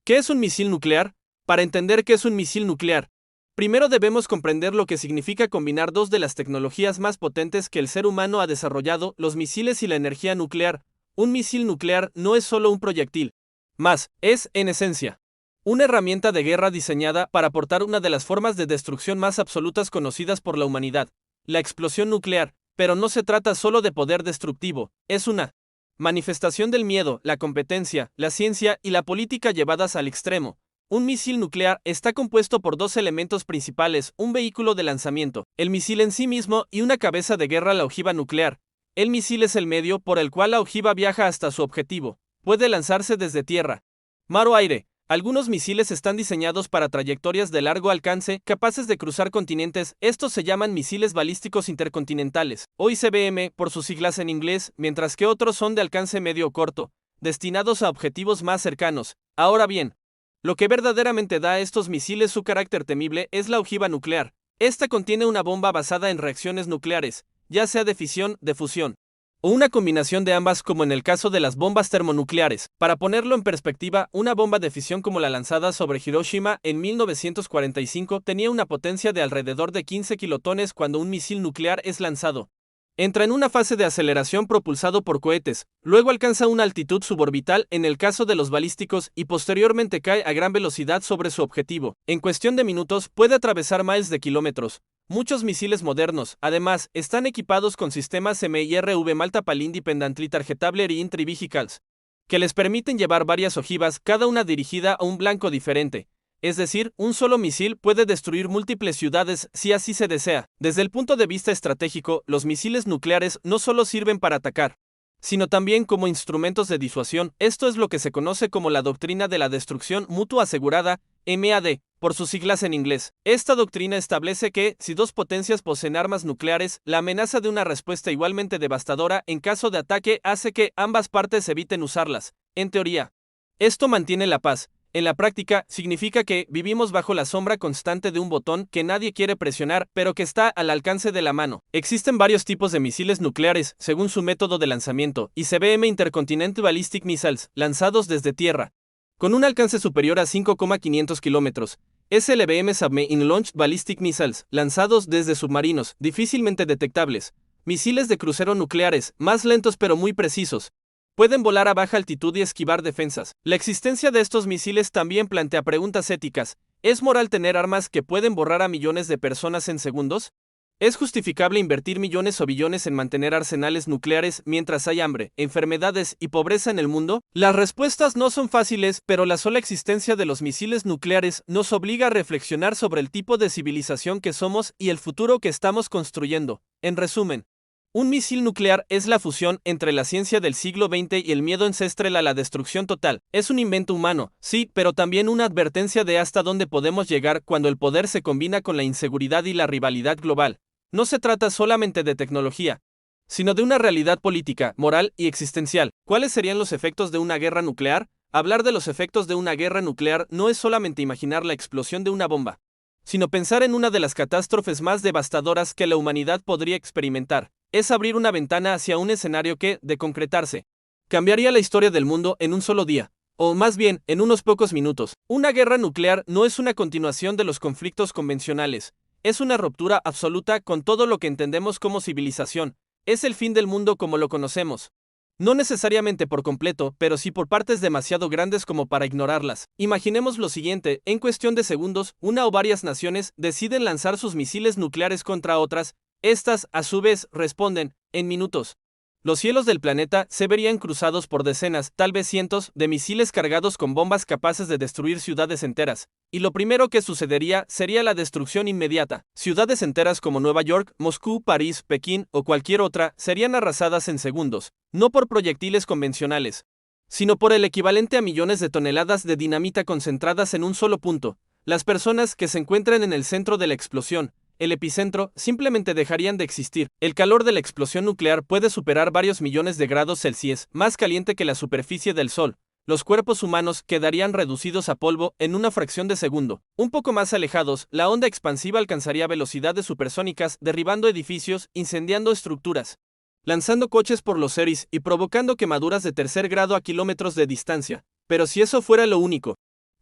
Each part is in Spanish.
¿Qué es un misil nuclear? Para entender qué es un misil nuclear, primero debemos comprender lo que significa combinar dos de las tecnologías más potentes que el ser humano ha desarrollado, los misiles y la energía nuclear. Un misil nuclear no es solo un proyectil, más, es, en esencia, una herramienta de guerra diseñada para aportar una de las formas de destrucción más absolutas conocidas por la humanidad, la explosión nuclear. Pero no se trata solo de poder destructivo, es una manifestación del miedo, la competencia, la ciencia y la política llevadas al extremo. Un misil nuclear está compuesto por dos elementos principales, un vehículo de lanzamiento, el misil en sí mismo, y una cabeza de guerra, la ojiva nuclear. El misil es el medio por el cual la ojiva viaja hasta su objetivo. Puede lanzarse desde tierra, mar o aire. Algunos misiles están diseñados para trayectorias de largo alcance, capaces de cruzar continentes. Estos se llaman misiles balísticos intercontinentales, o ICBM por sus siglas en inglés, mientras que otros son de alcance medio o corto, destinados a objetivos más cercanos. Ahora bien, lo que verdaderamente da a estos misiles su carácter temible es la ojiva nuclear. Esta contiene una bomba basada en reacciones nucleares, ya sea de fisión, de fusión, o una combinación de ambas, como en el caso de las bombas termonucleares. Para ponerlo en perspectiva, una bomba de fisión como la lanzada sobre Hiroshima en 1945 tenía una potencia de alrededor de 15 kilotones. Cuando un misil nuclear es lanzado, entra en una fase de aceleración propulsado por cohetes, luego alcanza una altitud suborbital en el caso de los balísticos y posteriormente cae a gran velocidad sobre su objetivo. En cuestión de minutos puede atravesar miles de kilómetros. Muchos misiles modernos, además, están equipados con sistemas MIRV Multiple Independently Targetable Reentry Vehicles, que les permiten llevar varias ojivas, cada una dirigida a un blanco diferente. Es decir, un solo misil puede destruir múltiples ciudades si así se desea. Desde el punto de vista estratégico, los misiles nucleares no solo sirven para atacar, sino también como instrumentos de disuasión. Esto es lo que se conoce como la doctrina de la destrucción mutua asegurada, MAD, por sus siglas en inglés. Esta doctrina establece que, si dos potencias poseen armas nucleares, la amenaza de una respuesta igualmente devastadora en caso de ataque hace que ambas partes eviten usarlas. En teoría, esto mantiene la paz. En la práctica, significa que vivimos bajo la sombra constante de un botón que nadie quiere presionar, pero que está al alcance de la mano. Existen varios tipos de misiles nucleares, según su método de lanzamiento: ICBM Intercontinental Ballistic Missiles, lanzados desde tierra, con un alcance superior a 5,500 kilómetros. SLBM Submarine Launched Ballistic Missiles, lanzados desde submarinos, difícilmente detectables. Misiles de crucero nucleares, más lentos pero muy precisos. Pueden volar a baja altitud y esquivar defensas. La existencia de estos misiles también plantea preguntas éticas. ¿Es moral tener armas que pueden borrar a millones de personas en segundos? ¿Es justificable invertir millones o billones en mantener arsenales nucleares mientras hay hambre, enfermedades y pobreza en el mundo? Las respuestas no son fáciles, pero la sola existencia de los misiles nucleares nos obliga a reflexionar sobre el tipo de civilización que somos y el futuro que estamos construyendo. En resumen, un misil nuclear es la fusión entre la ciencia del siglo XX y el miedo ancestral a la destrucción total. Es un invento humano, sí, pero también una advertencia de hasta dónde podemos llegar cuando el poder se combina con la inseguridad y la rivalidad global. No se trata solamente de tecnología, sino de una realidad política, moral y existencial. ¿Cuáles serían los efectos de una guerra nuclear? Hablar de los efectos de una guerra nuclear no es solamente imaginar la explosión de una bomba, sino pensar en una de las catástrofes más devastadoras que la humanidad podría experimentar. Es abrir una ventana hacia un escenario que, de concretarse, cambiaría la historia del mundo en un solo día, o más bien, en unos pocos minutos. Una guerra nuclear no es una continuación de los conflictos convencionales, es una ruptura absoluta con todo lo que entendemos como civilización. Es el fin del mundo como lo conocemos. No necesariamente por completo, pero sí por partes demasiado grandes como para ignorarlas. Imaginemos lo siguiente: en cuestión de segundos, una o varias naciones deciden lanzar sus misiles nucleares contra otras. Estas, a su vez, responden, en minutos. Los cielos del planeta se verían cruzados por decenas, tal vez cientos, de misiles cargados con bombas capaces de destruir ciudades enteras. Y lo primero que sucedería sería la destrucción inmediata. Ciudades enteras como Nueva York, Moscú, París, Pekín o cualquier otra serían arrasadas en segundos, no por proyectiles convencionales, sino por el equivalente a millones de toneladas de dinamita concentradas en un solo punto. Las personas que se encuentran en el centro de la explosión, el epicentro, simplemente dejarían de existir. El calor de la explosión nuclear puede superar varios millones de grados Celsius, más caliente que la superficie del Sol. Los cuerpos humanos quedarían reducidos a polvo en una fracción de segundo. Un poco más alejados, la onda expansiva alcanzaría velocidades supersónicas, derribando edificios, incendiando estructuras, lanzando coches por los aires y provocando quemaduras de tercer grado a kilómetros de distancia. Pero si eso fuera lo único,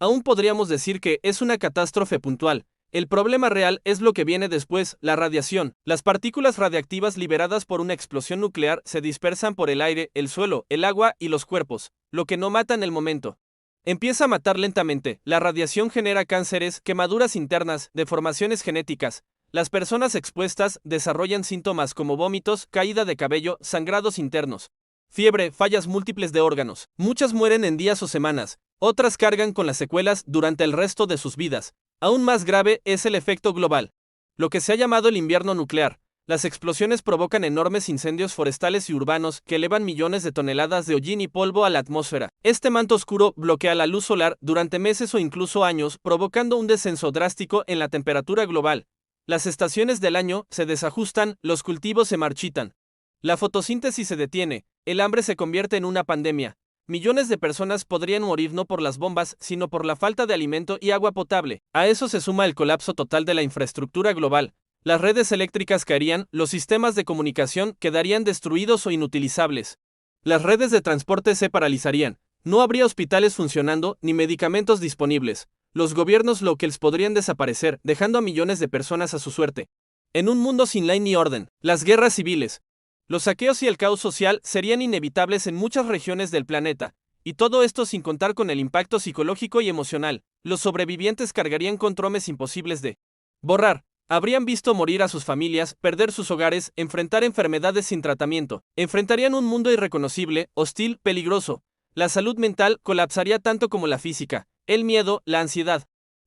Aún podríamos decir que es una catástrofe puntual. El problema real es lo que viene después, la radiación. Las partículas radiactivas liberadas por una explosión nuclear se dispersan por el aire, el suelo, el agua y los cuerpos, lo que no mata en el momento. Empieza a matar lentamente. La radiación genera cánceres, quemaduras internas, deformaciones genéticas. Las personas expuestas desarrollan síntomas como vómitos, caída de cabello, sangrados internos, fiebre, fallas múltiples de órganos. Muchas mueren en días o semanas, otras cargan con las secuelas durante el resto de sus vidas. Aún más grave es el efecto global, lo que se ha llamado el invierno nuclear. Las explosiones provocan enormes incendios forestales y urbanos que elevan millones de toneladas de hollín y polvo a la atmósfera. Este manto oscuro bloquea la luz solar durante meses o incluso años, provocando un descenso drástico en la temperatura global. Las estaciones del año se desajustan, los cultivos se marchitan. La fotosíntesis se detiene, el hambre se convierte en una pandemia. Millones de personas podrían morir no por las bombas, sino por la falta de alimento y agua potable. A eso se suma el colapso total de la infraestructura global. Las redes eléctricas caerían, los sistemas de comunicación quedarían destruidos o inutilizables. Las redes de transporte se paralizarían. No habría hospitales funcionando ni medicamentos disponibles. Los gobiernos locales podrían desaparecer, dejando a millones de personas a su suerte. En un mundo sin ley ni orden, las guerras civiles, los saqueos y el caos social serían inevitables en muchas regiones del planeta, y todo esto sin contar con el impacto psicológico y emocional. Los sobrevivientes cargarían con traumas imposibles de borrar. Habrían visto morir a sus familias, perder sus hogares, enfrentar enfermedades sin tratamiento. Enfrentarían un mundo irreconocible, hostil, peligroso. La salud mental colapsaría tanto como la física. El miedo, la ansiedad,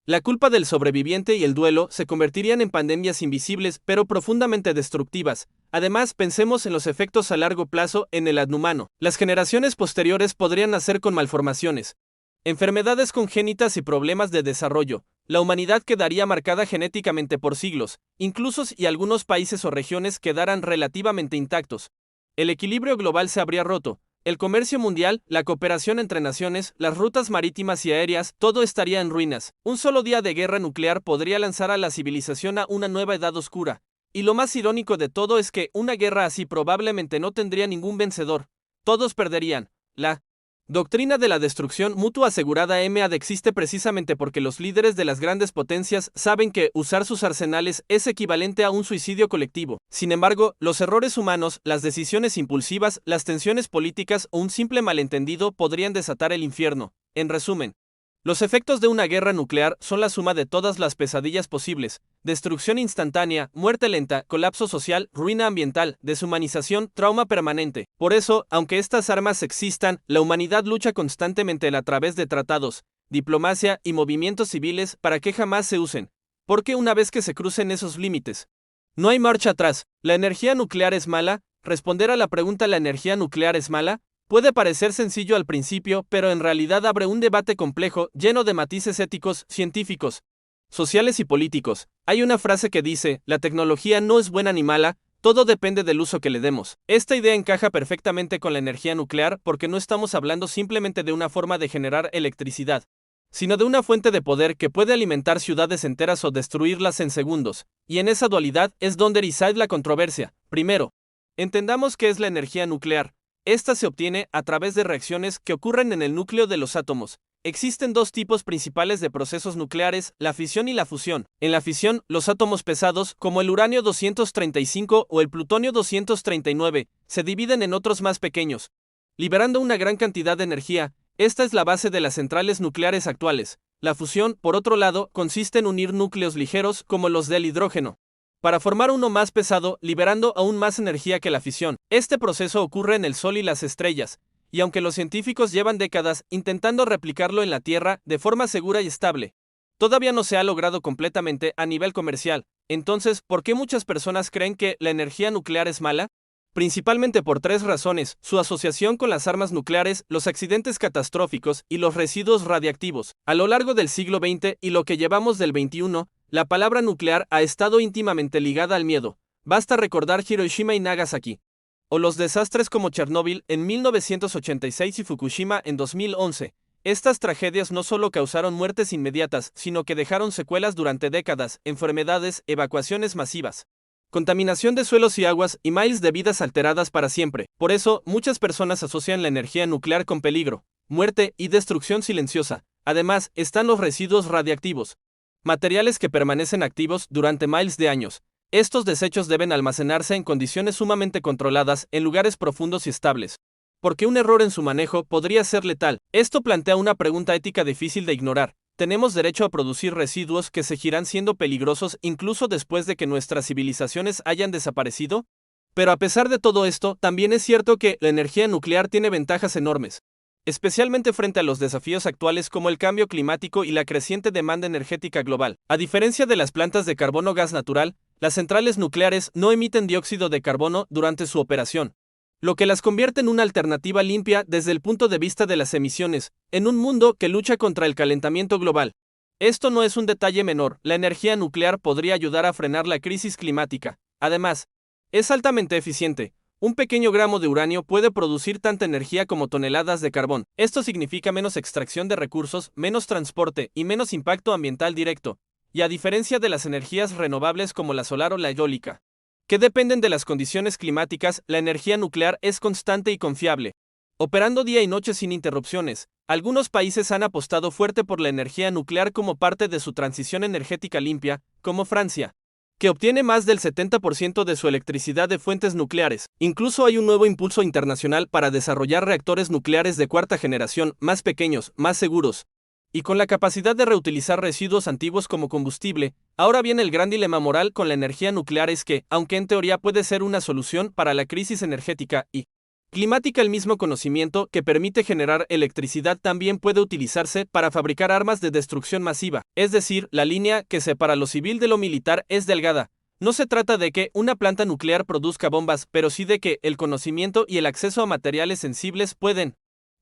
la culpa del sobreviviente y el duelo se convertirían en pandemias invisibles pero profundamente destructivas. Además, pensemos en los efectos a largo plazo en el humano. Las generaciones posteriores podrían nacer con malformaciones, enfermedades congénitas y problemas de desarrollo. La humanidad quedaría marcada genéticamente por siglos, incluso si algunos países o regiones quedaran relativamente intactos. El equilibrio global se habría roto. El comercio mundial, la cooperación entre naciones, las rutas marítimas y aéreas, todo estaría en ruinas. Un solo día de guerra nuclear podría lanzar a la civilización a una nueva edad oscura. Y lo más irónico de todo es que una guerra así probablemente no tendría ningún vencedor. Todos perderían. La doctrina de la destrucción mutua asegurada MAD existe precisamente porque los líderes de las grandes potencias saben que usar sus arsenales es equivalente a un suicidio colectivo. Sin embargo, los errores humanos, las decisiones impulsivas, las tensiones políticas o un simple malentendido podrían desatar el infierno. En resumen, los efectos de una guerra nuclear son la suma de todas las pesadillas posibles: destrucción instantánea, muerte lenta, colapso social, ruina ambiental, deshumanización, trauma permanente. Por eso, aunque estas armas existan, la humanidad lucha constantemente a través de tratados, diplomacia y movimientos civiles para que jamás se usen. Porque una vez que se crucen esos límites, no hay marcha atrás. ¿La energía nuclear es mala? Responder a la pregunta ¿la energía nuclear es mala? Puede parecer sencillo al principio, pero en realidad abre un debate complejo, lleno de matices éticos, científicos, sociales y políticos. Hay una frase que dice: la tecnología no es buena ni mala, todo depende del uso que le demos. Esta idea encaja perfectamente con la energía nuclear porque no estamos hablando simplemente de una forma de generar electricidad, sino de una fuente de poder que puede alimentar ciudades enteras o destruirlas en segundos. Y en esa dualidad es donde reside la controversia. Primero, entendamos qué es la energía nuclear. Esta se obtiene a través de reacciones que ocurren en el núcleo de los átomos. Existen dos tipos principales de procesos nucleares: la fisión y la fusión. En la fisión, los átomos pesados, como el uranio 235 o el plutonio 239, se dividen en otros más pequeños, liberando una gran cantidad de energía. Esta es la base de las centrales nucleares actuales. La fusión, por otro lado, consiste en unir núcleos ligeros, como los del hidrógeno, para formar uno más pesado, liberando aún más energía que la fisión. Este proceso ocurre en el Sol y las estrellas, y aunque los científicos llevan décadas intentando replicarlo en la Tierra de forma segura y estable, todavía no se ha logrado completamente a nivel comercial. Entonces, ¿por qué muchas personas creen que la energía nuclear es mala? Principalmente por tres razones: su asociación con las armas nucleares, los accidentes catastróficos y los residuos radiactivos. A lo largo del siglo XX y lo que llevamos del XXI, la palabra nuclear ha estado íntimamente ligada al miedo. Basta recordar Hiroshima y Nagasaki, o los desastres como Chernóbil en 1986 y Fukushima en 2011. Estas tragedias no solo causaron muertes inmediatas, sino que dejaron secuelas durante décadas: enfermedades, evacuaciones masivas, contaminación de suelos y aguas y miles de vidas alteradas para siempre. Por eso, muchas personas asocian la energía nuclear con peligro, muerte y destrucción silenciosa. Además, están los residuos radiactivos, materiales que permanecen activos durante miles de años. Estos desechos deben almacenarse en condiciones sumamente controladas en lugares profundos y estables, porque un error en su manejo podría ser letal. Esto plantea una pregunta ética difícil de ignorar. ¿Tenemos derecho a producir residuos que seguirán siendo peligrosos incluso después de que nuestras civilizaciones hayan desaparecido? Pero a pesar de todo esto, también es cierto que la energía nuclear tiene ventajas enormes, especialmente frente a los desafíos actuales como el cambio climático y la creciente demanda energética global. A diferencia de las plantas de carbón o gas natural, las centrales nucleares no emiten dióxido de carbono durante su operación, lo que las convierte en una alternativa limpia desde el punto de vista de las emisiones, en un mundo que lucha contra el calentamiento global. Esto no es un detalle menor, la energía nuclear podría ayudar a frenar la crisis climática. Además, es altamente eficiente. Un pequeño gramo de uranio puede producir tanta energía como toneladas de carbón. Esto significa menos extracción de recursos, menos transporte y menos impacto ambiental directo. Y a diferencia de las energías renovables como la solar o la eólica, que dependen de las condiciones climáticas, la energía nuclear es constante y confiable, operando día y noche sin interrupciones. Algunos países han apostado fuerte por la energía nuclear como parte de su transición energética limpia, como Francia, que obtiene más del 70% de su electricidad de fuentes nucleares. Incluso hay un nuevo impulso internacional para desarrollar reactores nucleares de cuarta generación, más pequeños, más seguros, y con la capacidad de reutilizar residuos antiguos como combustible. Ahora bien, el gran dilema moral con la energía nuclear es que, aunque en teoría puede ser una solución para la crisis energética y climática, el mismo conocimiento que permite generar electricidad también puede utilizarse para fabricar armas de destrucción masiva. Es decir, la línea que separa lo civil de lo militar es delgada. No se trata de que una planta nuclear produzca bombas, pero sí de que el conocimiento y el acceso a materiales sensibles pueden,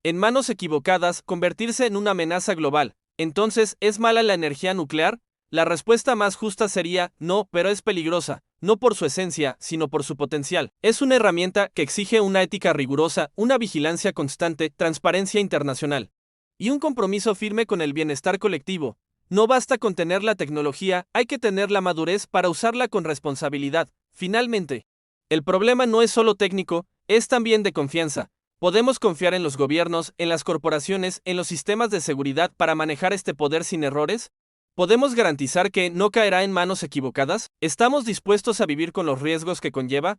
en manos equivocadas, convertirse en una amenaza global. Entonces, ¿es mala la energía nuclear? La respuesta más justa sería no, pero es peligrosa, no por su esencia, sino por su potencial. Es una herramienta que exige una ética rigurosa, una vigilancia constante, transparencia internacional y un compromiso firme con el bienestar colectivo. No basta con tener la tecnología, hay que tener la madurez para usarla con responsabilidad. Finalmente, el problema no es solo técnico, es también de confianza. ¿Podemos confiar en los gobiernos, en las corporaciones, en los sistemas de seguridad para manejar este poder sin errores? ¿Podemos garantizar que no caerá en manos equivocadas? ¿Estamos dispuestos a vivir con los riesgos que conlleva?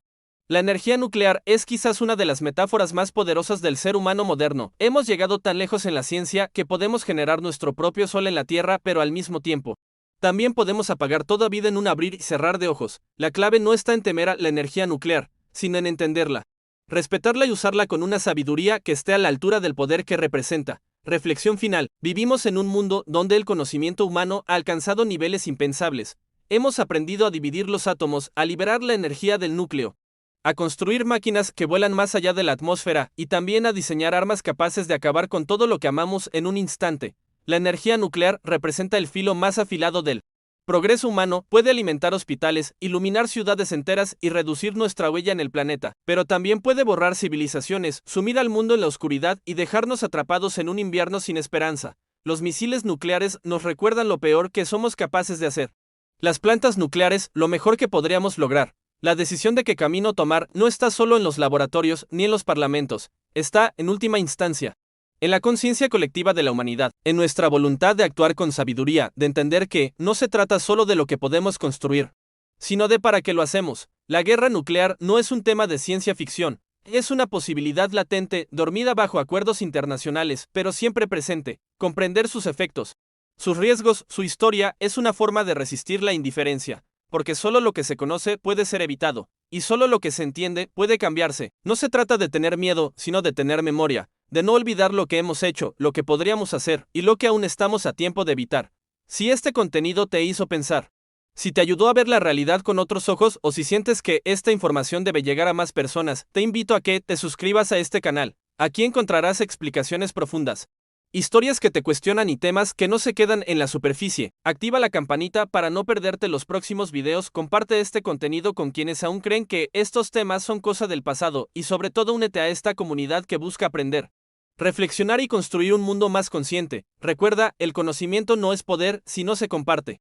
La energía nuclear es quizás una de las metáforas más poderosas del ser humano moderno. Hemos llegado tan lejos en la ciencia que podemos generar nuestro propio sol en la Tierra, pero al mismo tiempo, también podemos apagar toda vida en un abrir y cerrar de ojos. La clave no está en temer a la energía nuclear, sino en entenderla, respetarla y usarla con una sabiduría que esté a la altura del poder que representa. Reflexión final. Vivimos en un mundo donde el conocimiento humano ha alcanzado niveles impensables. Hemos aprendido a dividir los átomos, a liberar la energía del núcleo, a construir máquinas que vuelan más allá de la atmósfera y también a diseñar armas capaces de acabar con todo lo que amamos en un instante. La energía nuclear representa el filo más afilado del progreso humano, puede alimentar hospitales, iluminar ciudades enteras y reducir nuestra huella en el planeta, pero también puede borrar civilizaciones, sumir al mundo en la oscuridad y dejarnos atrapados en un invierno sin esperanza. Los misiles nucleares nos recuerdan lo peor que somos capaces de hacer. Las plantas nucleares, lo mejor que podríamos lograr. La decisión de qué camino tomar no está solo en los laboratorios ni en los parlamentos, está, en última instancia, en la conciencia colectiva de la humanidad, en nuestra voluntad de actuar con sabiduría, de entender que no se trata solo de lo que podemos construir, sino de para qué lo hacemos. La guerra nuclear no es un tema de ciencia ficción, es una posibilidad latente, dormida bajo acuerdos internacionales, pero siempre presente. Comprender sus efectos, sus riesgos, su historia, es una forma de resistir la indiferencia, porque solo lo que se conoce puede ser evitado, y solo lo que se entiende puede cambiarse. No se trata de tener miedo, sino de tener memoria, de no olvidar lo que hemos hecho, lo que podríamos hacer, y lo que aún estamos a tiempo de evitar. Si este contenido te hizo pensar, si te ayudó a ver la realidad con otros ojos o si sientes que esta información debe llegar a más personas, te invito a que te suscribas a este canal. Aquí encontrarás explicaciones profundas, historias que te cuestionan y temas que no se quedan en la superficie. Activa la campanita para no perderte los próximos videos, comparte este contenido con quienes aún creen que estos temas son cosa del pasado y sobre todo únete a esta comunidad que busca aprender, reflexionar y construir un mundo más consciente. Recuerda, el conocimiento no es poder si no se comparte.